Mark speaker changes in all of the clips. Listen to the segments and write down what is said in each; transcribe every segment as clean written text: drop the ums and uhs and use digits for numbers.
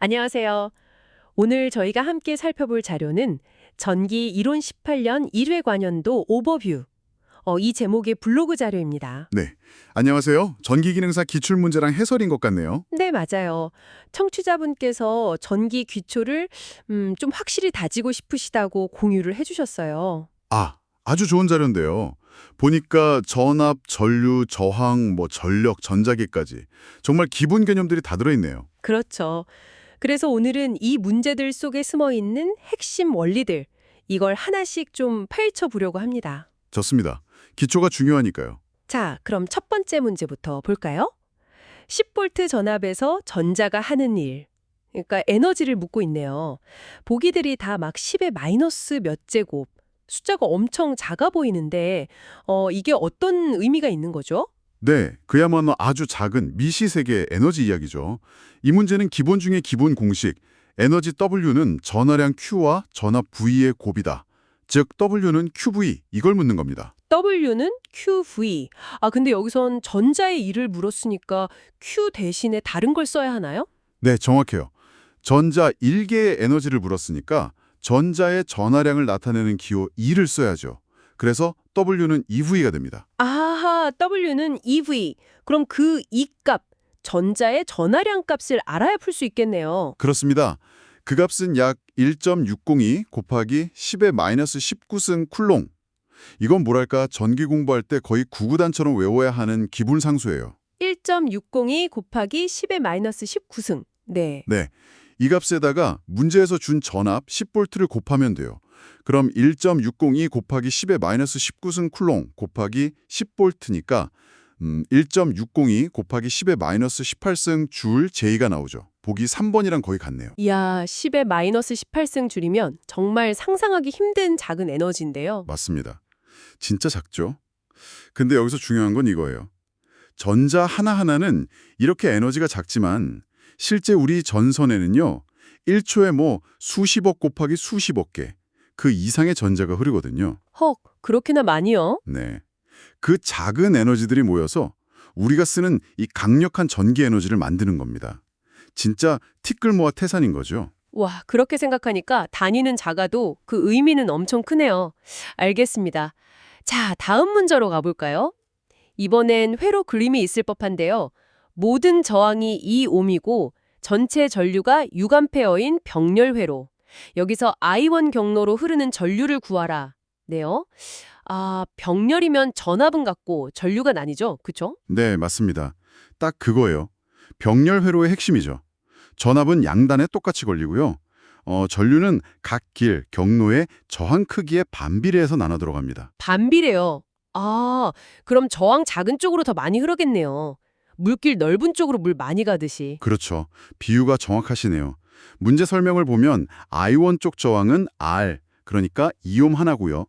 Speaker 1: 안녕하세요. 오늘 저희가 함께 살펴볼 자료는 전기 이론 18년 1회 관연도 오버뷰. 이 제목의 블로그 자료입니다.
Speaker 2: 네. 안녕하세요. 전기기능사 기출문제랑 해설인 것 같네요.
Speaker 1: 네, 맞아요. 청취자분께서 전기 기초를 좀 확실히 다지고 싶으시다고 공유를 해주셨어요.
Speaker 2: 아주 좋은 자료인데요. 보니까 전압, 전류, 저항, 전력, 전자기까지 정말 기본 개념들이 다 들어있네요.
Speaker 1: 그렇죠. 그래서 오늘은 이 문제들 속에 숨어 있는 핵심 원리들, 이걸 하나씩 좀 파헤쳐 보려고 합니다.
Speaker 2: 좋습니다. 기초가 중요하니까요.
Speaker 1: 자, 그럼 첫 번째 문제부터 볼까요? 10V 전압에서 전자가 하는 일. 그러니까 에너지를 묻고 있네요. 보기들이 다 막 10의 마이너스 몇 제곱, 숫자가 엄청 작아 보이는데 이게 어떤 의미가 있는 거죠?
Speaker 2: 네, 그야말로 아주 작은 미시세계의 에너지 이야기죠. 이 문제는 기본 중에 기본 공식, 에너지 W는 전하량 Q와 전압 V의 곱이다. 즉, W는 QV, 이걸 묻는 겁니다.
Speaker 1: W는 QV. 근데 여기선 전자의 일을 물었으니까 Q 대신에 다른 걸 써야 하나요?
Speaker 2: 네, 정확해요. 전자 1개의 에너지를 물었으니까 전자의 전하량을 나타내는 기호 E를 써야죠. 그래서 W는 EV가 됩니다.
Speaker 1: 아하, W는 EV. 그럼 그 E 값, 전자의 전하량 값을 알아야 풀 수 있겠네요.
Speaker 2: 그렇습니다. 그 값은 약 1.602 곱하기 10의 마이너스 19승 쿨롱. 이건 뭐랄까 전기 공부할 때 거의 구구단처럼 외워야 하는 기본 상수예요.
Speaker 1: 1.602 곱하기 10의 마이너스 19승. 네.
Speaker 2: 네, 이 값에다가 문제에서 준 전압 10V를 곱하면 돼요. 그럼 1.602 곱하기 10의 마이너스 19승 쿨롱 곱하기 10V니까 1.602 곱하기 10의 마이너스 18승 줄 J가 나오죠. 보기 3번이랑 거의 같네요.
Speaker 1: 이야, 10의 마이너스 18승 줄이면 정말 상상하기 힘든 작은 에너지인데요.
Speaker 2: 맞습니다. 진짜 작죠? 근데 여기서 중요한 건 이거예요. 전자 하나하나는 이렇게 에너지가 작지만 실제 우리 전선에는요. 1초에 수십억 곱하기 수십억 개, 그 이상의 전자가 흐르거든요.
Speaker 1: 헉, 그렇게나 많이요?
Speaker 2: 네. 그 작은 에너지들이 모여서 우리가 쓰는 이 강력한 전기 에너지를 만드는 겁니다. 진짜 티끌 모아 태산인 거죠.
Speaker 1: 와, 그렇게 생각하니까 단위는 작아도 그 의미는 엄청 크네요. 알겠습니다. 자, 다음 문제로 가볼까요? 이번엔 회로 그림이 있을 법한데요. 모든 저항이 2옴이고 전체 전류가 6A인 병렬회로. 여기서 I1 경로로 흐르는 전류를 구하라. 네요. 병렬이면 전압은 같고 전류가 나뉘죠. 그쵸?
Speaker 2: 네, 맞습니다. 딱 그거예요. 병렬 회로의 핵심이죠. 전압은 양단에 똑같이 걸리고요. 전류는 각 길, 경로의 저항 크기에 반비례해서 나눠 들어갑니다.
Speaker 1: 반비례요. 그럼 저항 작은 쪽으로 더 많이 흐르겠네요. 물길 넓은 쪽으로 물 많이 가듯이.
Speaker 2: 그렇죠. 비유가 정확하시네요. 문제 설명을 보면 I1 쪽 저항은 R, 그러니까 2옴 하나고요.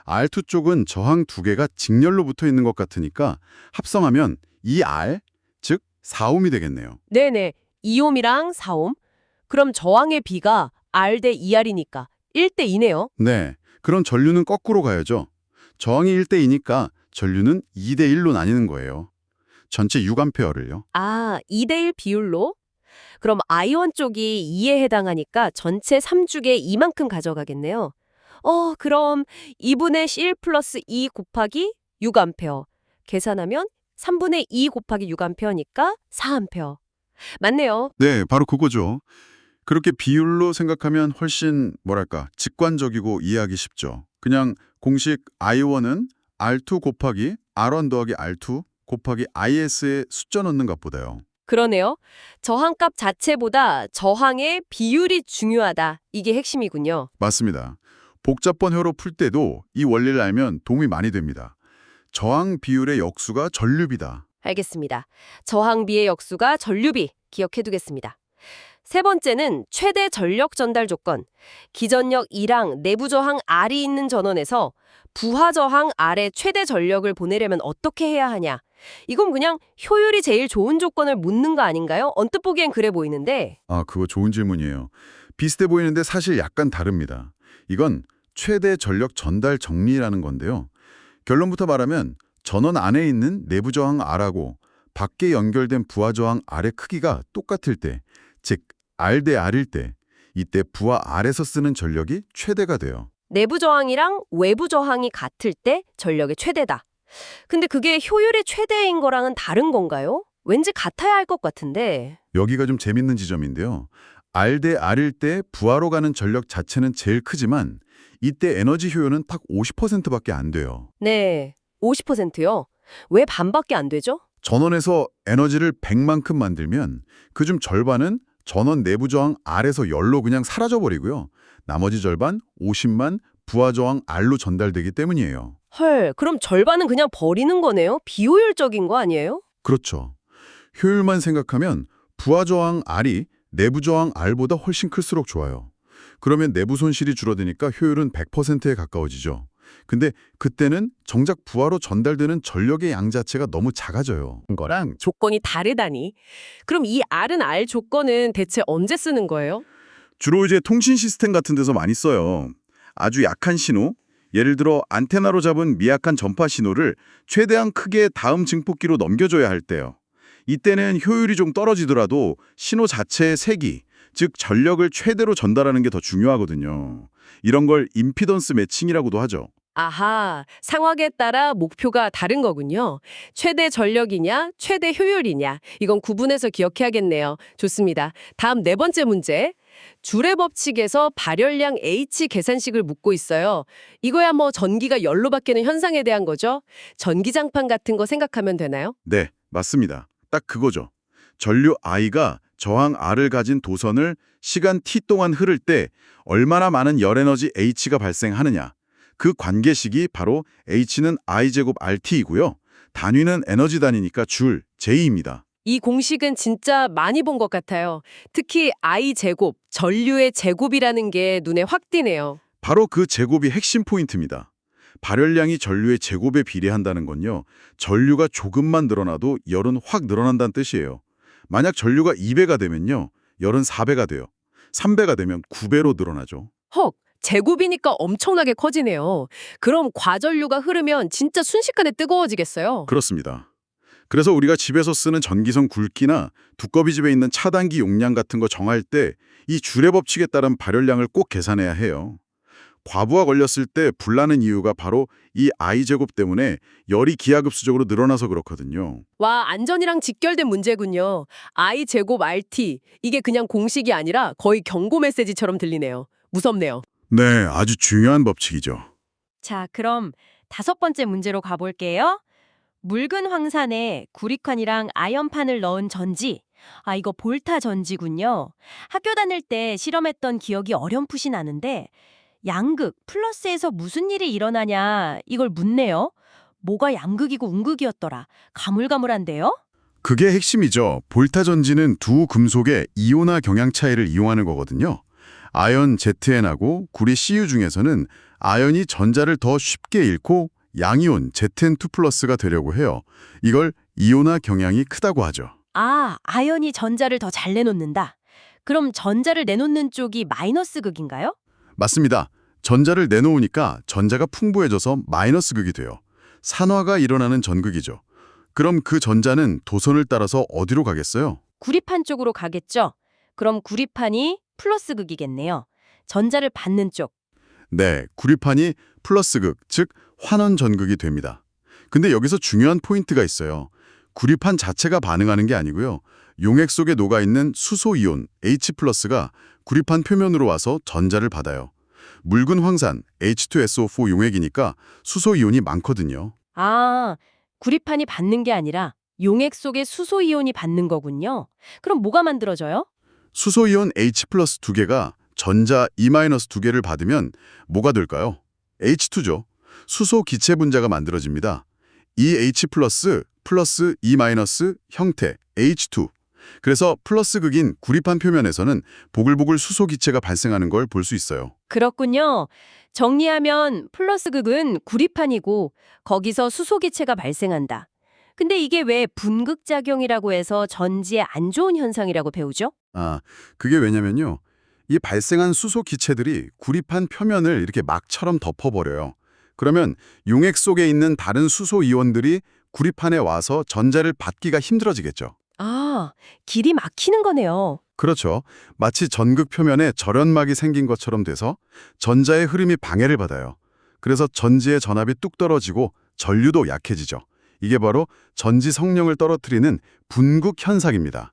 Speaker 2: R2 쪽은 저항 두 개가 직렬로 붙어 있는 것 같으니까 합성하면 2R, 즉 4옴이 되겠네요.
Speaker 1: 네네. 2옴이랑 4옴. 그럼 저항의 비가 R 대 2R이니까 1대 2네요.
Speaker 2: 네, 그럼 전류는 거꾸로 가야죠. 저항이 1대 2니까 전류는 2대 1로 나뉘는 거예요. 전체 6A를요.
Speaker 1: 2대 1 비율로? 그럼 I1 쪽이 2에 해당하니까 전체 3죽에 이만큼 가져가겠네요. 그럼 2분의 1 플러스 2 곱하기 6A. 계산하면 3분의 2 곱하기 6A니까 4A. 맞네요.
Speaker 2: 네, 바로 그거죠. 그렇게 비율로 생각하면 훨씬 직관적이고 이해하기 쉽죠. 그냥 공식 I1은 R2 곱하기 R1 더하기 R2 곱하기 IS에 숫자 넣는 값보다요.
Speaker 1: 그러네요. 저항값 자체보다 저항의 비율이 중요하다. 이게 핵심이군요.
Speaker 2: 맞습니다. 복잡한 회로 풀 때도 이 원리를 알면 도움이 많이 됩니다. 저항 비율의 역수가 전류비다.
Speaker 1: 알겠습니다. 저항비의 역수가 전류비 기억해두겠습니다. 세 번째는 최대 전력 전달 조건. 기전력 E랑 내부 저항 R이 있는 전원에서 부하 저항 R에 최대 전력을 보내려면 어떻게 해야 하냐. 이건 그냥 효율이 제일 좋은 조건을 묻는 거 아닌가요? 언뜻 보기엔 그래 보이는데.
Speaker 2: 그거 좋은 질문이에요. 비슷해 보이는데 사실 약간 다릅니다. 이건 최대 전력 전달 정리라는 건데요. 결론부터 말하면 전원 안에 있는 내부 저항 R하고 밖에 연결된 부하 저항 R의 크기가 똑같을 때, 즉 R 대 R일 때 이때 부하 R에서 쓰는 전력이 최대가 돼요.
Speaker 1: 내부 저항이랑 외부 저항이 같을 때 전력의 최대다. 근데 그게 효율의 최대인 거랑은 다른 건가요? 왠지 같아야 할 것 같은데.
Speaker 2: 여기가 좀 재밌는 지점인데요. R 대 R일 때 부하로 가는 전력 자체는 제일 크지만 이때 에너지 효율은 딱 50%밖에 안 돼요.
Speaker 1: 네, 50%요? 왜 반밖에 안 되죠?
Speaker 2: 전원에서 에너지를 100만큼 만들면 그중 절반은 전원 내부 저항 R에서 열로 그냥 사라져버리고요. 나머지 절반 50만 부하 저항 R로 전달되기 때문이에요.
Speaker 1: 헐, 그럼 절반은 그냥 버리는 거네요? 비효율적인 거 아니에요?
Speaker 2: 그렇죠. 효율만 생각하면 부하 저항 R이 내부 저항 R보다 훨씬 클수록 좋아요. 그러면 내부 손실이 줄어드니까 효율은 100%에 가까워지죠. 근데 그때는 정작 부하로 전달되는 전력의 양 자체가 너무 작아져요. 거랑
Speaker 1: 조건이 다르다니. 그럼 이 R은 R 조건은 대체 언제 쓰는 거예요?
Speaker 2: 주로 이제 통신 시스템 같은 데서 많이 써요. 아주 약한 신호, 예를 들어 안테나로 잡은 미약한 전파 신호를 최대한 크게 다음 증폭기로 넘겨줘야 할 때요. 이때는 효율이 좀 떨어지더라도 신호 자체의 세기, 즉 전력을 최대로 전달하는 게 더 중요하거든요. 이런 걸 임피던스 매칭이라고도 하죠.
Speaker 1: 아하, 상황에 따라 목표가 다른 거군요. 최대 전력이냐, 최대 효율이냐. 이건 구분해서 기억해야겠네요. 좋습니다. 다음 네 번째 문제. 줄의 법칙에서 발열량 H 계산식을 묻고 있어요. 이거야 뭐 전기가 열로 바뀌는 현상에 대한 거죠? 전기장판 같은 거 생각하면 되나요?
Speaker 2: 네, 맞습니다. 딱 그거죠. 전류 I가 저항 R을 가진 도선을 시간 t 동안 흐를 때 얼마나 많은 열 에너지 H가 발생하느냐. 그 관계식이 바로 H는 I제곱 RT이고요. 단위는 에너지 단위니까 줄, J입니다.
Speaker 1: 이 공식은 진짜 많이 본 것 같아요. 특히 I 제곱, 전류의 제곱이라는 게 눈에 확 띄네요.
Speaker 2: 바로 그 제곱이 핵심 포인트입니다. 발열량이 전류의 제곱에 비례한다는 건요. 전류가 조금만 늘어나도 열은 확 늘어난다는 뜻이에요. 만약 전류가 2배가 되면요. 열은 4배가 돼요. 3배가 되면 9배로 늘어나죠.
Speaker 1: 헉, 제곱이니까 엄청나게 커지네요. 그럼 과전류가 흐르면 진짜 순식간에 뜨거워지겠어요.
Speaker 2: 그렇습니다. 그래서 우리가 집에서 쓰는 전기선 굵기나 두꺼비 집에 있는 차단기 용량 같은 거 정할 때 이 줄의 법칙에 따른 발열량을 꼭 계산해야 해요. 과부하 걸렸을 때 불나는 이유가 바로 이 I제곱 때문에 열이 기하급수적으로 늘어나서 그렇거든요.
Speaker 1: 와, 안전이랑 직결된 문제군요. I 제곱 RT. 이게 그냥 공식이 아니라 거의 경고 메시지처럼 들리네요. 무섭네요.
Speaker 2: 네, 아주 중요한 법칙이죠.
Speaker 3: 자, 그럼 다섯 번째 문제로 가볼게요. 묽은 황산에 구리칸이랑 아연판을 넣은 전지. 이거 볼타 전지군요. 학교 다닐 때 실험했던 기억이 어렴풋이 나는데 양극, 플러스에서 무슨 일이 일어나냐 이걸 묻네요. 뭐가 양극이고 음극이었더라. 가물가물한데요?
Speaker 2: 그게 핵심이죠. 볼타 전지는 두 금속의 이온화 경향 차이를 이용하는 거거든요. 아연 ZN하고 구리 CU 중에서는 아연이 전자를 더 쉽게 잃고 양이온 ZN2 플러스가 되려고 해요. 이걸 이온화 경향이 크다고 하죠.
Speaker 3: 아연이 전자를 더 잘 내놓는다. 그럼 전자를 내놓는 쪽이 마이너스 극인가요?
Speaker 2: 맞습니다. 전자를 내놓으니까 전자가 풍부해져서 마이너스 극이 돼요. 산화가 일어나는 전극이죠. 그럼 그 전자는 도선을 따라서 어디로 가겠어요?
Speaker 3: 구리판 쪽으로 가겠죠? 그럼 구리판이 플러스 극이겠네요. 전자를 받는 쪽.
Speaker 2: 네, 구리판이 플러스 극, 즉 환원 전극이 됩니다. 근데 여기서 중요한 포인트가 있어요. 구리판 자체가 반응하는 게 아니고요. 용액 속에 녹아있는 수소이온 H+가 구리판 표면으로 와서 전자를 받아요. 묽은 황산 H2SO4 용액이니까 수소이온이 많거든요.
Speaker 3: 구리판이 받는 게 아니라 용액 속에 수소이온이 받는 거군요. 그럼 뭐가 만들어져요?
Speaker 2: 수소이온 H+ 두 개가 전자 E- 두 개를 받으면 뭐가 될까요? H2죠. 수소 기체 분자가 만들어집니다. 이 H+ 플러스 E- 형태 H2. 그래서 플러스 극인 구리판 표면에서는 보글보글 수소 기체가 발생하는 걸 볼 수 있어요.
Speaker 3: 그렇군요. 정리하면 플러스 극은 구리판이고 거기서 수소기체가 발생한다. 근데 이게 왜 분극작용이라고 해서 전지에 안 좋은 현상이라고 배우죠?
Speaker 2: 그게 왜냐면요. 이 발생한 수소 기체들이 구리판 표면을 이렇게 막처럼 덮어버려요. 그러면 용액 속에 있는 다른 수소 이온들이 구리판에 와서 전자를 받기가 힘들어지겠죠.
Speaker 3: 길이 막히는 거네요.
Speaker 2: 그렇죠. 마치 전극 표면에 절연막이 생긴 것처럼 돼서 전자의 흐름이 방해를 받아요. 그래서 전지의 전압이 뚝 떨어지고 전류도 약해지죠. 이게 바로 전지 성능을 떨어뜨리는 분극 현상입니다.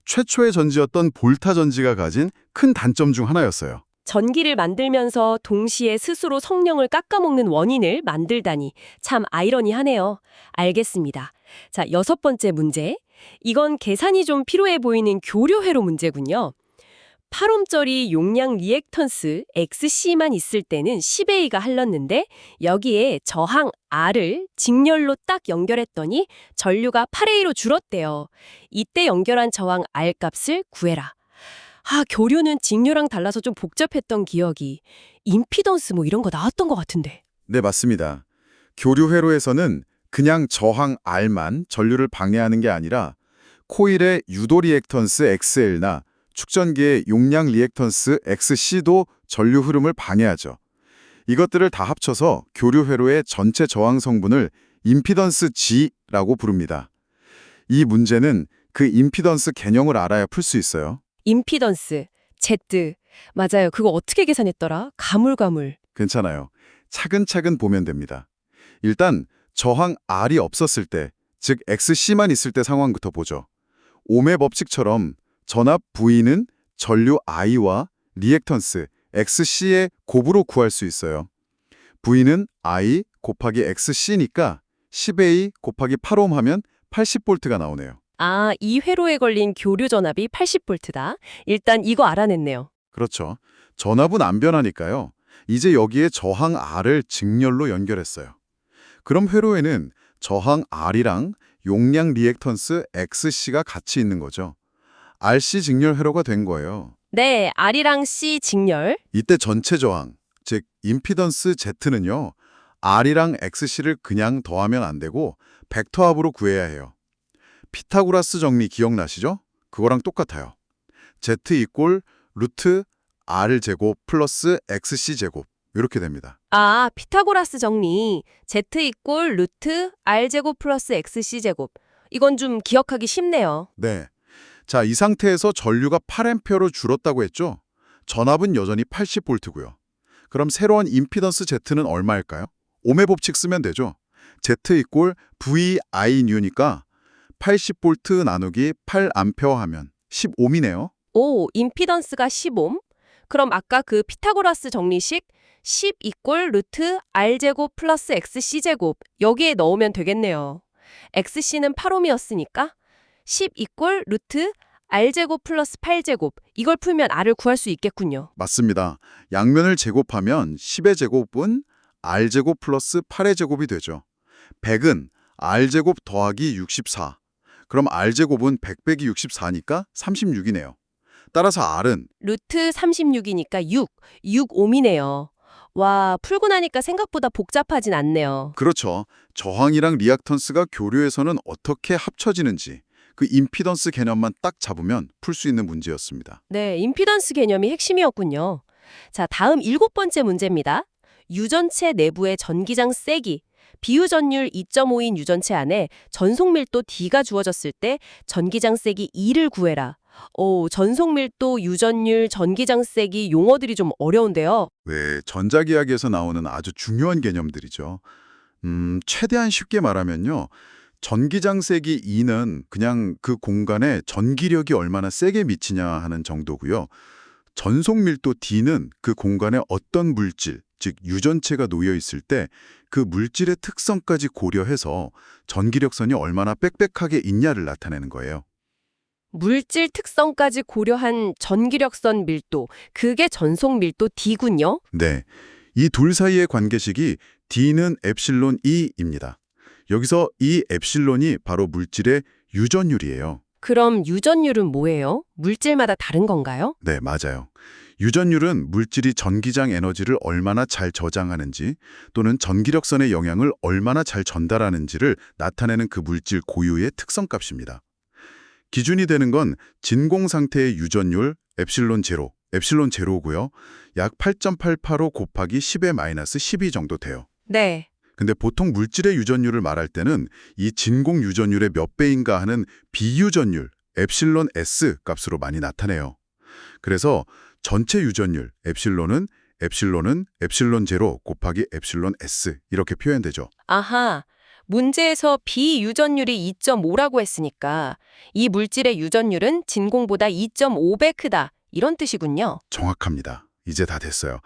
Speaker 2: 최초의 전지였던 볼타 전지가 가진 큰 단점 중 하나였어요.
Speaker 1: 전기를 만들면서 동시에 스스로 성령을 깎아먹는 원인을 만들다니 참 아이러니하네요. 알겠습니다. 자, 6번째 문제. 이건 계산이 좀 필요해 보이는 교류회로 문제군요. 8옴짜리 용량 리액턴스 XC만 있을 때는 10A가 흘렀는데 여기에 저항 R을 직렬로 딱 연결했더니 전류가 8A로 줄었대요. 이때 연결한 저항 R 값을 구해라. 교류는 직류랑 달라서 좀 복잡했던 기억이. 임피던스 뭐 이런 거 나왔던 것 같은데.
Speaker 4: 네, 맞습니다. 교류 회로에서는 그냥 저항 R만 전류를 방해하는 게 아니라 코일의 유도 리액턴스 XL나 축전기의 용량 리액턴스 XC도 전류 흐름을 방해하죠. 이것들을 다 합쳐서 교류 회로의 전체 저항 성분을 임피던스 G라고 부릅니다. 이 문제는 그 임피던스 개념을 알아야 풀 수 있어요.
Speaker 1: 임피던스, Z. 맞아요. 그거 어떻게 계산했더라? 가물가물.
Speaker 4: 괜찮아요. 차근차근 보면 됩니다. 일단 저항 R이 없었을 때, 즉 XC만 있을 때 상황부터 보죠. 옴의 법칙처럼 전압 V는 전류 I와 리액턴스 XC의 곱으로 구할 수 있어요. V는 I 곱하기 XC니까 10A 곱하기 8옴 하면 80V가 나오네요.
Speaker 1: 이 회로에 걸린 교류 전압이 80V다. 일단 이거 알아냈네요.
Speaker 4: 그렇죠. 전압은 안 변하니까요. 이제 여기에 저항 R을 직렬로 연결했어요. 그럼 회로에는 저항 R이랑 용량 리액턴스 XC가 같이 있는 거죠. RC 직렬 회로가 된 거예요.
Speaker 1: 네, R이랑 C 직렬.
Speaker 4: 이때 전체 저항, 즉 임피던스 Z는요. R이랑 XC를 그냥 더하면 안 되고 벡터합으로 구해야 해요. 피타고라스 정리 기억나시죠? 그거랑 똑같아요. Z 이꼴 루트 R 제곱 플러스 XC 제곱 이렇게 됩니다.
Speaker 1: 피타고라스 정리. Z 이꼴 루트 R 제곱 플러스 XC 제곱. 이건 좀 기억하기 쉽네요.
Speaker 4: 네. 자, 이 상태에서 전류가 8A로 줄었다고 했죠? 전압은 여전히 80V고요. 그럼 새로운 임피던스 Z는 얼마일까요? 옴의 법칙 쓰면 되죠. Z 이꼴 VI 뉴니까 80V 나누기 8A 하면 10옴이네요.
Speaker 1: 오, 임피던스가 10옴? 그럼 아까 그 피타고라스 정리식 10 이꼴 루트 R제곱 플러스 XC제곱 여기에 넣으면 되겠네요. XC는 8옴이었으니까 10 이꼴 루트 R제곱 플러스 8제곱 이걸 풀면 R을 구할 수 있겠군요.
Speaker 4: 맞습니다. 양면을 제곱하면 10의 제곱은 R제곱 플러스 8의 제곱이 되죠. 100은 R제곱 더하기 64. 그럼 R제곱은 100 빼기 64니까 36이네요. 따라서 R은
Speaker 1: 루트 36이니까 6옴이네요. 와, 풀고 나니까 생각보다 복잡하진 않네요.
Speaker 4: 그렇죠. 저항이랑 리액턴스가 교류에서는 어떻게 합쳐지는지 그 임피던스 개념만 딱 잡으면 풀 수 있는 문제였습니다.
Speaker 1: 네, 임피던스 개념이 핵심이었군요. 자, 다음 7번째 문제입니다. 유전체 내부의 전기장 세기. 비유전율 2.5인 유전체 안에 전속밀도 D가 주어졌을 때 전기장 세기 E를 구해라. 전속밀도, 유전율, 전기장 세기 용어들이 좀 어려운데요.
Speaker 4: 네, 전자기하학에서 나오는 아주 중요한 개념들이죠. 최대한 쉽게 말하면요. 전기장세기 E는 그냥 그 공간에 전기력이 얼마나 세게 미치냐 하는 정도고요. 전속밀도 D는 그 공간에 어떤 물질, 즉 유전체가 놓여 있을 때 그 물질의 특성까지 고려해서 전기력선이 얼마나 빽빽하게 있냐를 나타내는 거예요.
Speaker 1: 물질 특성까지 고려한 전기력선 밀도, 그게 전속 밀도 D군요.
Speaker 4: 네, 이 둘 사이의 관계식이 D는 엡실론 E입니다. 여기서 이 엡실론이 바로 물질의 유전율이에요.
Speaker 1: 그럼 유전율은 뭐예요? 물질마다 다른 건가요?
Speaker 4: 네, 맞아요. 유전율은 물질이 전기장 에너지를 얼마나 잘 저장하는지 또는 전기력선의 영향을 얼마나 잘 전달하는지를 나타내는 그 물질 고유의 특성값입니다. 기준이 되는 건 진공 상태의 유전율 엡실론 제로, 엡실론 제로고요. 약 8.885 곱하기 10의 마이너스 12 정도 돼요.
Speaker 1: 네.
Speaker 4: 근데 보통 물질의 유전율을 말할 때는 이 진공 유전율의 몇 배인가 하는 비유전율, 엡실론 S 값으로 많이 나타내요. 그래서 전체 유전율 엡실론은 엡실론 제로 곱하기 엡실론 S 이렇게 표현되죠.
Speaker 1: 아하, 문제에서 비유전율이 2.5라고 했으니까 이 물질의 유전율은 진공보다 2.5배 크다. 이런 뜻이군요.
Speaker 4: 정확합니다. 이제 다 됐어요.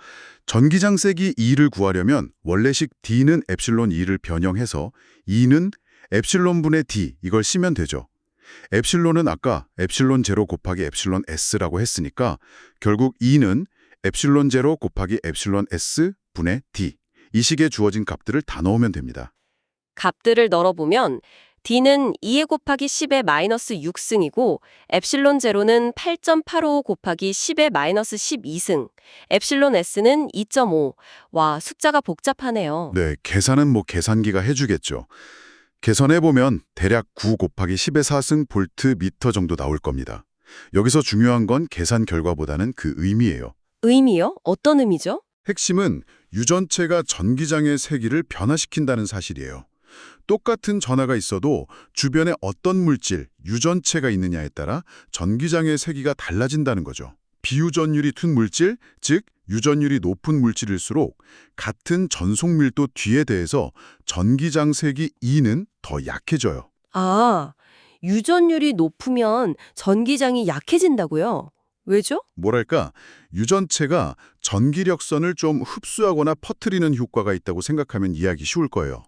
Speaker 4: 전기장세기 E를 구하려면 원래식 D는 엡실론 E를 변형해서 E는 엡실론분의 D 이걸 쓰면 되죠. 엡실론은 아까 엡실론 제로 곱하기 엡실론 S라고 했으니까 결국 E는 엡실론 제로 곱하기 엡실론 S 분의 D 이 식에 주어진 값들을 다 넣으면 됩니다.
Speaker 1: 값들을 널어보면 D는 2에 곱하기 10의 마이너스 6승이고 엡실론 제로는 8.85 곱하기 10의 마이너스 12승, 엡실론 S는 2.5. 와, 숫자가 복잡하네요.
Speaker 4: 네, 계산은 뭐 계산기가 해주겠죠. 계산해보면 대략 9 곱하기 10의 4승 볼트 미터 정도 나올 겁니다. 여기서 중요한 건 계산 결과보다는 그 의미예요.
Speaker 1: 의미요? 어떤 의미죠?
Speaker 4: 핵심은 유전체가 전기장의 세기를 변화시킨다는 사실이에요. 똑같은 전하가 있어도 주변에 어떤 물질, 유전체가 있느냐에 따라 전기장의 세기가 달라진다는 거죠. 비유전율이 둔 물질, 즉 유전율이 높은 물질일수록 같은 전속 밀도 D에 대해서 전기장 세기 E는 더 약해져요.
Speaker 1: 아, 유전율이 높으면 전기장이 약해진다고요? 왜죠?
Speaker 4: 뭐랄까, 유전체가 전기력선을 좀 흡수하거나 퍼뜨리는 효과가 있다고 생각하면 이해하기 쉬울 거예요.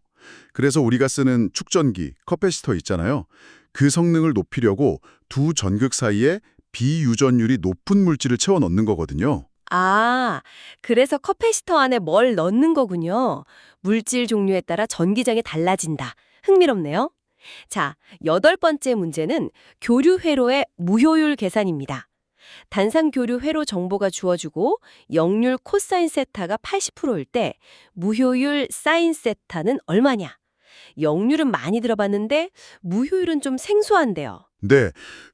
Speaker 4: 그래서 우리가 쓰는 축전기, 커패시터 있잖아요. 그 성능을 높이려고 두 전극 사이에 비유전율이 높은 물질을 채워 넣는 거거든요.
Speaker 1: 아, 그래서 커패시터 안에 뭘 넣는 거군요. 물질 종류에 따라 전기장이 달라진다. 흥미롭네요. 자, 8번째 문제는 교류 회로의 무효율 계산입니다. 단상 교류 회로 정보가 주어지고 역률 코사인 세타가 80%일 때 무효율 사인 세타는 얼마냐? 역률은 많이 들어봤는데 무효율은 좀 생소한데요.
Speaker 4: 네,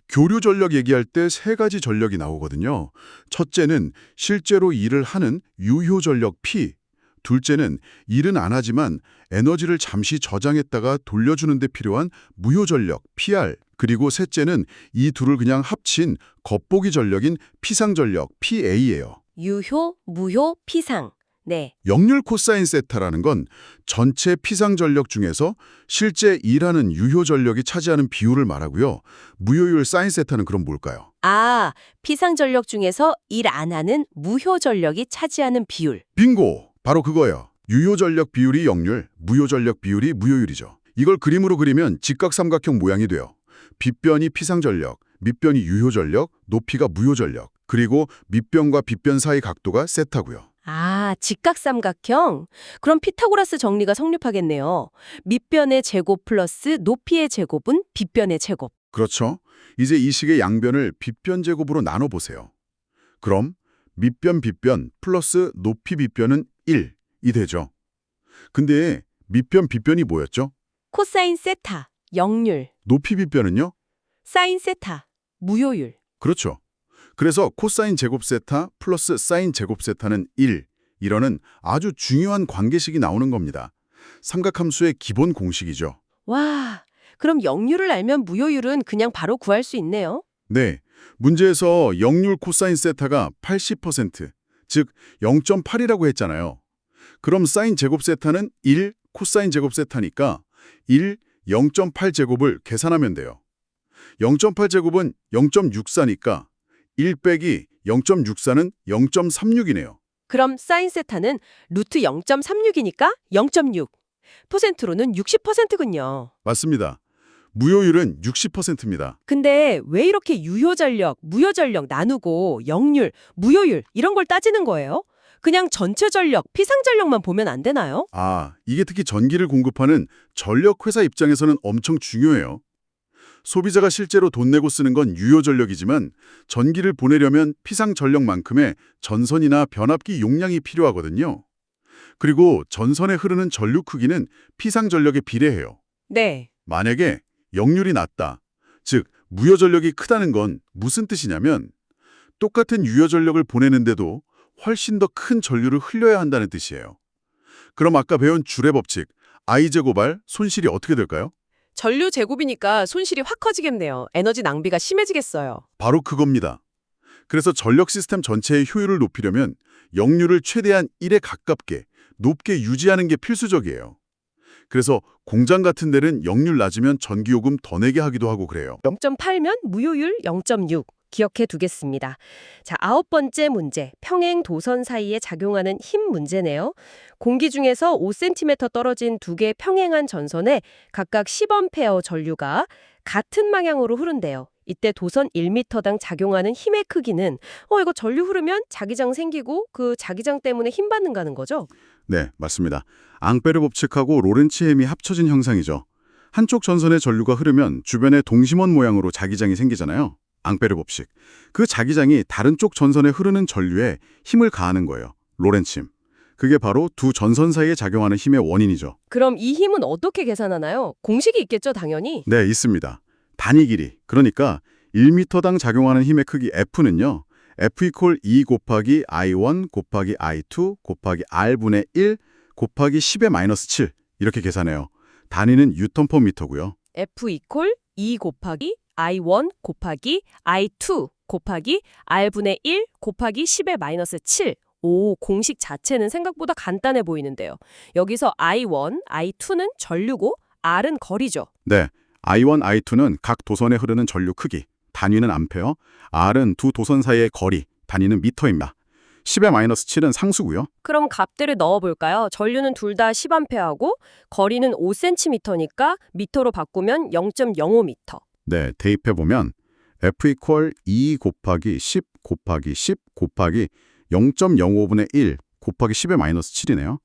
Speaker 4: 교류 전력 얘기할 때 세 가지 전력이 나오거든요. 첫째는 실제로 일을 하는 유효 전력 P, 둘째는 일은 안 하지만 에너지를 잠시 저장했다가 돌려주는 데 필요한 무효 전력 PR, 그리고 셋째는 이 둘을 그냥 합친 겉보기 전력인 피상 전력 PA예요.
Speaker 1: 유효, 무효, 피상. 네.
Speaker 4: 역률 코사인 세타라는 건 전체 피상 전력 중에서 실제 일하는 유효 전력이 차지하는 비율을 말하고요. 무효율 사인 세타는 그럼 뭘까요?
Speaker 1: 아, 피상 전력 중에서 일 안 하는 무효 전력이 차지하는 비율.
Speaker 4: 빙고! 바로 그거예요. 유효 전력 비율이 역률, 무효 전력 비율이 무효율이죠. 이걸 그림으로 그리면 직각삼각형 모양이 돼요. 빗변이 피상 전력, 밑변이 유효 전력, 높이가 무효 전력, 그리고 밑변과 빗변 사이 각도가 세타고요.
Speaker 1: 아, 직각삼각형? 그럼 피타고라스 정리가 성립하겠네요. 밑변의 제곱 플러스 높이의 제곱은 빗변의 제곱.
Speaker 4: 그렇죠. 이제 이 식의 양변을 빗변 제곱으로 나눠보세요. 그럼 밑변 빗변 플러스 높이 빗변은 1이 되죠. 근데 밑변 빗변이 뭐였죠?
Speaker 1: 코사인 세타, 역률.
Speaker 4: 높이 빗변은요?
Speaker 1: 사인 세타, 무효율.
Speaker 4: 그렇죠. 그래서 코사인 제곱 세타 플러스 사인 제곱 세타는 1, 이러는 아주 중요한 관계식이 나오는 겁니다. 삼각함수의 기본 공식이죠.
Speaker 1: 와, 그럼 역률을 알면 무효율은 그냥 바로 구할 수 있네요.
Speaker 4: 네, 문제에서 역률 코사인 세타가 80%, 즉 0.8이라고 했잖아요. 그럼 사인 제곱 세타는 1 코사인 제곱 세타니까 1, 0.8 제곱을 계산하면 돼요. 0.8 제곱은 0.64니까 1 빼기 0.64는 0.36이네요.
Speaker 1: 그럼 사인 세타는 루트 0.36이니까 0.6. 퍼센트로는 60%군요.
Speaker 4: 맞습니다. 무효율은 60%입니다.
Speaker 1: 근데 왜 이렇게 유효 전력, 무효 전력 나누고 역률, 무효율 이런 걸 따지는 거예요? 그냥 전체 전력, 피상 전력만 보면 안 되나요?
Speaker 4: 아, 이게 특히 전기를 공급하는 전력회사 입장에서는 엄청 중요해요. 소비자가 실제로 돈 내고 쓰는 건 유효 전력이지만 전기를 보내려면 피상 전력만큼의 전선이나 변압기 용량이 필요하거든요. 그리고 전선에 흐르는 전류 크기는 피상 전력에 비례해요.
Speaker 1: 네.
Speaker 4: 만약에 역률이 낮다, 즉 무효 전력이 크다는 건 무슨 뜻이냐면 똑같은 유효 전력을 보내는데도 훨씬 더 큰 전류를 흘려야 한다는 뜻이에요. 그럼 아까 배운 줄의 법칙, I제곱 R 손실이 어떻게 될까요?
Speaker 1: 전류 제곱이니까 손실이 확 커지겠네요. 에너지 낭비가 심해지겠어요.
Speaker 2: 바로 그겁니다. 그래서 전력 시스템 전체의 효율을 높이려면 역류를 최대한 1에 가깝게 높게 유지하는 게 필수적이에요. 그래서 공장 같은 데는 역률 낮으면 전기요금 더 내게 하기도 하고 그래요.
Speaker 1: 0.8면 무효율 0.6. 기억해 두겠습니다. 자, 9번째 문제. 평행 도선 사이에 작용하는 힘 문제네요. 공기 중에서 5cm 떨어진 두 개의 평행한 전선에 각각 10A 전류가 같은 방향으로 흐른대요. 이때 도선 1m당 작용하는 힘의 크기는 이거 전류 흐르면 자기장 생기고 그 자기장 때문에 힘 받는다는 거죠?
Speaker 2: 네, 맞습니다. 앙페르 법칙하고 로렌츠 힘이 합쳐진 형상이죠. 한쪽 전선의 전류가 흐르면 주변에 동심원 모양으로 자기장이 생기잖아요. 앙페르 법칙. 그 자기장이 다른 쪽 전선에 흐르는 전류에 힘을 가하는 거예요. 로렌츠 힘. 그게 바로 두 전선 사이에 작용하는 힘의 원인이죠.
Speaker 1: 그럼 이 힘은 어떻게 계산하나요? 공식이 있겠죠, 당연히.
Speaker 2: 네, 있습니다. 단위 길이, 그러니까 1m당 작용하는 힘의 크기 F는요. F = 2 곱하기 I1 곱하기 I2 곱하기 R분의 1 곱하기 10의 마이너스 7 이렇게 계산해요. 단위는 뉴턴/미터고요.
Speaker 1: F = 2 곱하기 I1 곱하기 I2 곱하기 R분의 1 곱하기 10의 마이너스 7. 오, 공식 자체는 생각보다 간단해 보이는데요. 여기서 I1, I2는 전류고 R은 거리죠.
Speaker 2: 네, I1, I2는 각 도선에 흐르는 전류 크기, 단위는 암페어, R은 두 도선 사이의 거리, 단위는 미터입니다. 10의 마이너스 7은 상수고요.
Speaker 1: 그럼 값들을 넣어볼까요? 전류는 둘 다 10A하고 거리는 5cm니까 미터로 바꾸면 0.05m.
Speaker 2: 네, 대입해보면 F = 2 곱하기 10 곱하기 10 곱하기 0.05분의 1 곱하기 10의 마이너스 7이네요.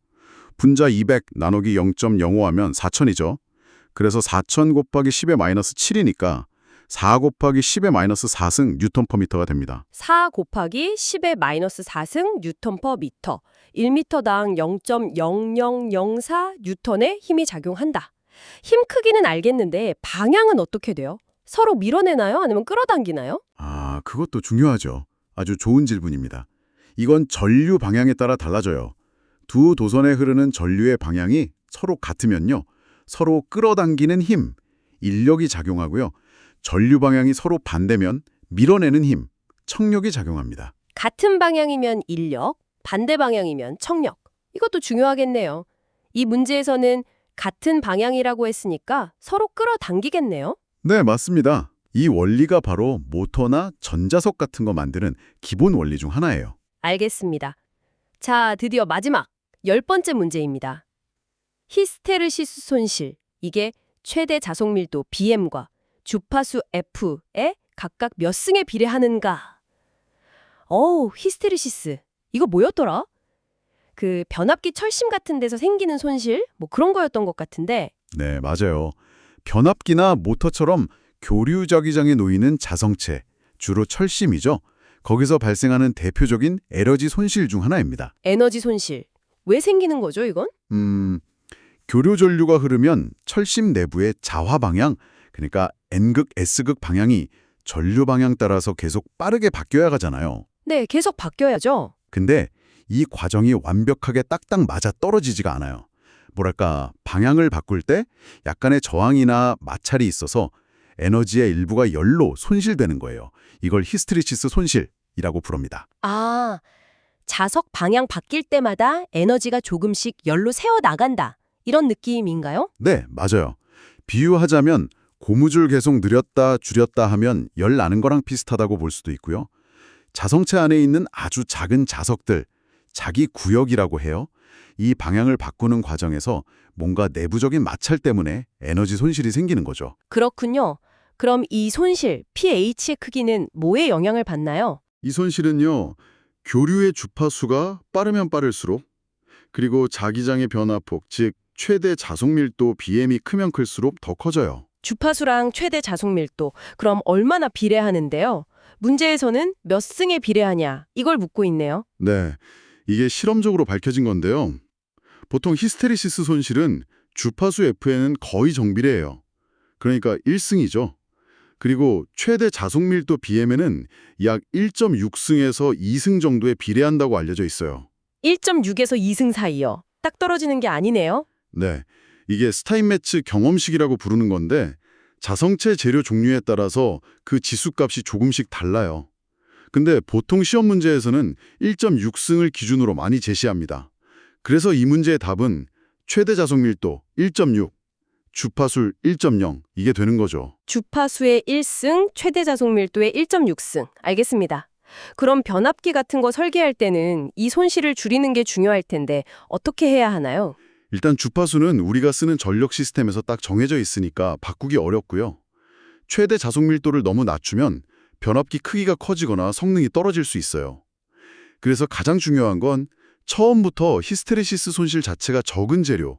Speaker 2: 분자 200 나누기 0.05 하면 4000이죠. 그래서 4000 곱하기 10의 마이너스 7이니까 4 곱하기 10의 마이너스 4승 뉴턴/미터가 됩니다.
Speaker 1: 4 곱하기 10의 마이너스 4승 뉴턴/미터. 1m당 0.0004 뉴턴의 힘이 작용한다. 힘 크기는 알겠는데 방향은 어떻게 돼요? 서로 밀어내나요? 아니면 끌어당기나요?
Speaker 2: 아, 그것도 중요하죠. 아주 좋은 질문입니다. 이건 전류 방향에 따라 달라져요. 두 도선에 흐르는 전류의 방향이 서로 같으면요. 서로 끌어당기는 힘, 인력이 작용하고요. 전류 방향이 서로 반대면 밀어내는 힘, 청력이 작용합니다.
Speaker 1: 같은 방향이면 인력, 반대 방향이면 청력. 이것도 중요하겠네요. 이 문제에서는 같은 방향이라고 했으니까 서로 끌어당기겠네요.
Speaker 2: 네, 맞습니다. 이 원리가 바로 모터나 전자석 같은 거 만드는 기본 원리 중 하나예요.
Speaker 1: 알겠습니다. 자, 드디어 마지막 10번째 문제입니다. 히스테르시스 손실. 이게 최대 자속 밀도 BM과 주파수 F에 각각 몇 승에 비례하는가? 히스테르시스. 이거 뭐였더라? 그 변압기 철심 같은 데서 생기는 손실? 뭐 그런 거였던 것 같은데.
Speaker 2: 네, 맞아요. 변압기나 모터처럼 교류 자기장에 놓이는 자성체, 주로 철심이죠. 거기서 발생하는 대표적인 에너지 손실 중 하나입니다.
Speaker 1: 에너지 손실. 왜 생기는 거죠, 이건?
Speaker 2: 교류 전류가 흐르면 철심 내부의 자화 방향, 그러니까 N극, S극 방향이 전류 방향 따라서 계속 빠르게 바뀌어야 하잖아요.
Speaker 1: 네, 계속 바뀌어야죠.
Speaker 2: 근데 이 과정이 완벽하게 딱딱 맞아 떨어지지가 않아요. 뭐랄까, 방향을 바꿀 때 약간의 저항이나 마찰이 있어서 에너지의 일부가 열로 손실되는 거예요. 이걸 히스테리시스 손실이라고 부릅니다.
Speaker 1: 아, 자석 방향 바뀔 때마다 에너지가 조금씩 열로 새어 나간다. 이런 느낌인가요?
Speaker 2: 네, 맞아요. 비유하자면 고무줄 계속 늘렸다 줄였다 하면 열 나는 거랑 비슷하다고 볼 수도 있고요. 자성체 안에 있는 아주 작은 자석들, 자기 구역이라고 해요. 이 방향을 바꾸는 과정에서 뭔가 내부적인 마찰 때문에 에너지 손실이 생기는 거죠.
Speaker 1: 그렇군요. 그럼 이 손실, pH의 크기는 뭐에 영향을 받나요?
Speaker 2: 이 손실은요, 교류의 주파수가 빠르면 빠를수록, 그리고 자기장의 변화폭, 즉 최대 자속 밀도 BM이 크면 클수록 더 커져요.
Speaker 1: 주파수랑 최대 자속 밀도, 그럼 얼마나 비례하는데요? 문제에서는 몇 승에 비례하냐, 이걸 묻고 있네요.
Speaker 2: 네, 이게 실험적으로 밝혀진 건데요. 보통 히스테리시스 손실은 주파수 F에는 거의 정비례해요. 그러니까 1승이죠. 그리고 최대 자속 밀도 BM에는 약 1.6승에서 2승 정도에 비례한다고 알려져 있어요.
Speaker 1: 1.6에서 2승 사이요. 딱 떨어지는 게 아니네요.
Speaker 2: 네, 이게 스타인매츠 경험식이라고 부르는 건데 자성체 재료 종류에 따라서 그 지수값이 조금씩 달라요. 근데 보통 시험 문제에서는 1.6승을 기준으로 많이 제시합니다. 그래서 이 문제의 답은 최대 자속 밀도 1.6, 주파술 1.0 이게 되는 거죠.
Speaker 1: 주파수의 1승, 최대 자속 밀도의 1.6승. 알겠습니다. 그럼 변압기 같은 거 설계할 때는 이 손실을 줄이는 게 중요할 텐데 어떻게 해야 하나요?
Speaker 2: 일단 주파수는 우리가 쓰는 전력 시스템에서 딱 정해져 있으니까 바꾸기 어렵고요. 최대 자속 밀도를 너무 낮추면 변압기 크기가 커지거나 성능이 떨어질 수 있어요. 그래서 가장 중요한 건 처음부터 히스테레시스 손실 자체가 적은 재료,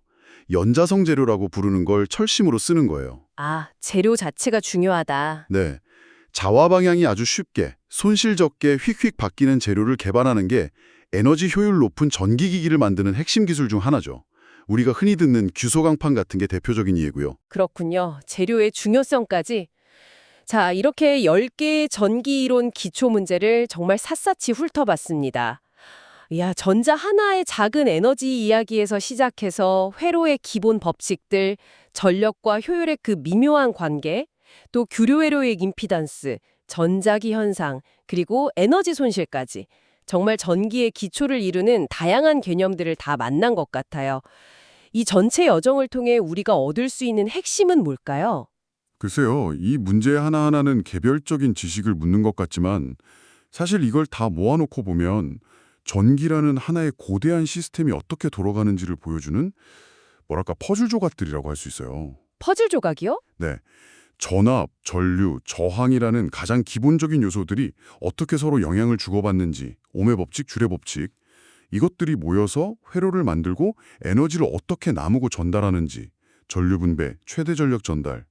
Speaker 2: 연자성 재료라고 부르는 걸 철심으로 쓰는 거예요.
Speaker 1: 아, 재료 자체가 중요하다.
Speaker 2: 네, 자화 방향이 아주 쉽게 손실 적게 휙휙 바뀌는 재료를 개발하는 게 에너지 효율 높은 전기기기를 만드는 핵심 기술 중 하나죠. 우리가 흔히 듣는 규소강판 같은 게 대표적인 예고요.
Speaker 1: 그렇군요. 재료의 중요성까지. 자, 이렇게 10개의 전기이론 기초 문제를 정말 샅샅이 훑어봤습니다. 이야, 전자 하나의 작은 에너지 이야기에서 시작해서 회로의 기본 법칙들, 전력과 효율의 그 미묘한 관계, 또 규료회로의 임피던스, 전자기 현상, 그리고 에너지 손실까지 정말 전기의 기초를 이루는 다양한 개념들을 다 만난 것 같아요. 이 전체 여정을 통해 우리가 얻을 수 있는 핵심은 뭘까요?
Speaker 2: 글쎄요, 이 문제 하나하나는 개별적인 지식을 묻는 것 같지만 사실 이걸 다 모아놓고 보면 전기라는 하나의 고대한 시스템이 어떻게 돌아가는지를 보여주는 뭐랄까 퍼즐 조각들이라고 할 수 있어요.
Speaker 1: 퍼즐 조각이요?
Speaker 2: 네, 전압, 전류, 저항이라는 가장 기본적인 요소들이 어떻게 서로 영향을 주고받는지, ohm의 법칙, 줄의 법칙, 이것들이 모여서 회로를 만들고 에너지를 어떻게 나누고 전달하는지, 전류 분배, 최대 전력 전달,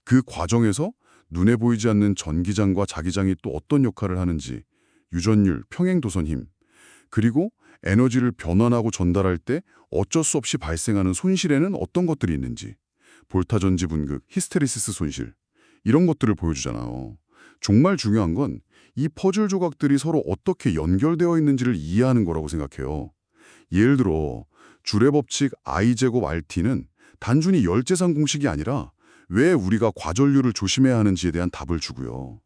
Speaker 2: 그 과정에서 눈에 보이지 않는 전기장과 자기장이 또 어떤 역할을 하는지, 유전율, 평행도선 힘, 그리고 에너지를 변환하고 전달할 때 어쩔 수 없이 발생하는 손실에는 어떤 것들이 있는지, 볼타 전지 분극, 히스테리시스 손실, 이런 것들을 보여주잖아요. 정말 중요한 건 이 퍼즐 조각들이 서로 어떻게 연결되어 있는지를 이해하는 거라고 생각해요. 예를 들어 줄의 법칙 I제곱 RT는 단순히 열재산 공식이 아니라 왜 우리가 과전류를 조심해야 하는지에 대한 답을 주고요.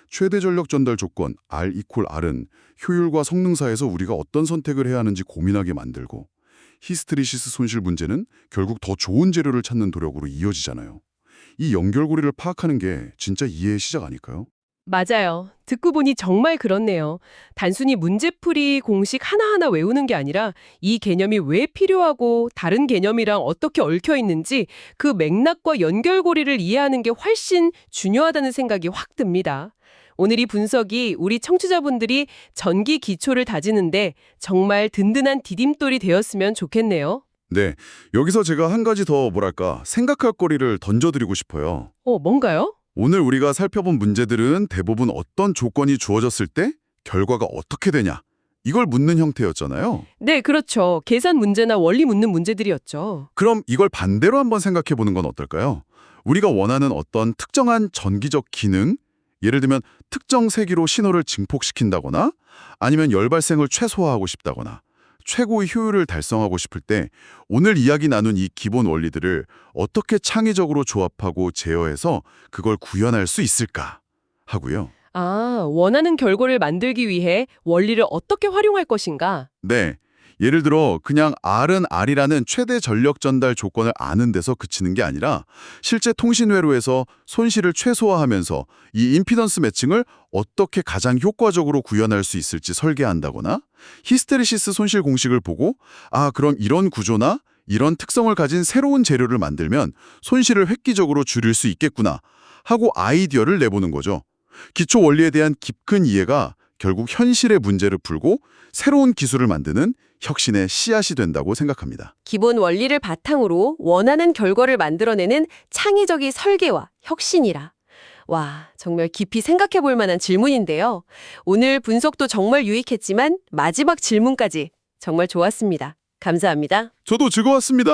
Speaker 2: 최대 전력 전달 조건 R=R은 효율과 성능사에서 우리가 어떤 선택을 해야 하는지 고민하게 만들고, 히스테리시스 손실 문제는 결국 더 좋은 재료를 찾는 노력으로 이어지잖아요. 이 연결고리를 파악하는 게 진짜 이해의 시작 아닐까요?
Speaker 1: 맞아요. 듣고 보니 정말 그렇네요. 단순히 문제풀이 공식 하나하나 외우는 게 아니라 이 개념이 왜 필요하고 다른 개념이랑 어떻게 얽혀 있는지 그 맥락과 연결고리를 이해하는 게 훨씬 중요하다는 생각이 확 듭니다. 오늘 이 분석이 우리 청취자분들이 전기 기초를 다지는데 정말 든든한 디딤돌이 되었으면 좋겠네요.
Speaker 2: 네, 여기서 제가 한 가지 더 생각할 거리를 던져드리고 싶어요.
Speaker 1: 뭔가요?
Speaker 2: 오늘 우리가 살펴본 문제들은 대부분 어떤 조건이 주어졌을 때 결과가 어떻게 되냐, 이걸 묻는 형태였잖아요.
Speaker 1: 네, 그렇죠. 계산 문제나 원리 묻는 문제들이었죠.
Speaker 2: 그럼 이걸 반대로 한번 생각해 보는 건 어떨까요? 우리가 원하는 어떤 특정한 전기적 기능, 예를 들면 특정 세기로 신호를 증폭시킨다거나 아니면 열 발생을 최소화하고 싶다거나 최고의 효율을 달성하고 싶을 때 오늘 이야기 나눈 이 기본 원리들을 어떻게 창의적으로 조합하고 제어해서 그걸 구현할 수 있을까 하고요.
Speaker 1: 아, 원하는 결과를 만들기 위해 원리를 어떻게 활용할 것인가?
Speaker 2: 네, 예를 들어 그냥 R은 R이라는 최대 전력 전달 조건을 아는 데서 그치는 게 아니라 실제 통신 회로에서 손실을 최소화하면서 이 임피던스 매칭을 어떻게 가장 효과적으로 구현할 수 있을지 설계한다거나, 히스테리시스 손실 공식을 보고 그럼 이런 구조나 이런 특성을 가진 새로운 재료를 만들면 손실을 획기적으로 줄일 수 있겠구나 하고 아이디어를 내보는 거죠. 기초 원리에 대한 깊은 이해가 결국 현실의 문제를 풀고 새로운 기술을 만드는 혁신의 씨앗이 된다고 생각합니다.
Speaker 1: 기본 원리를 바탕으로 원하는 결과를 만들어내는 창의적인 설계와 혁신이라. 와, 정말 깊이 생각해 볼 만한 질문인데요. 오늘 분석도 정말 유익했지만 마지막 질문까지 정말 좋았습니다. 감사합니다.
Speaker 2: 저도 즐거웠습니다.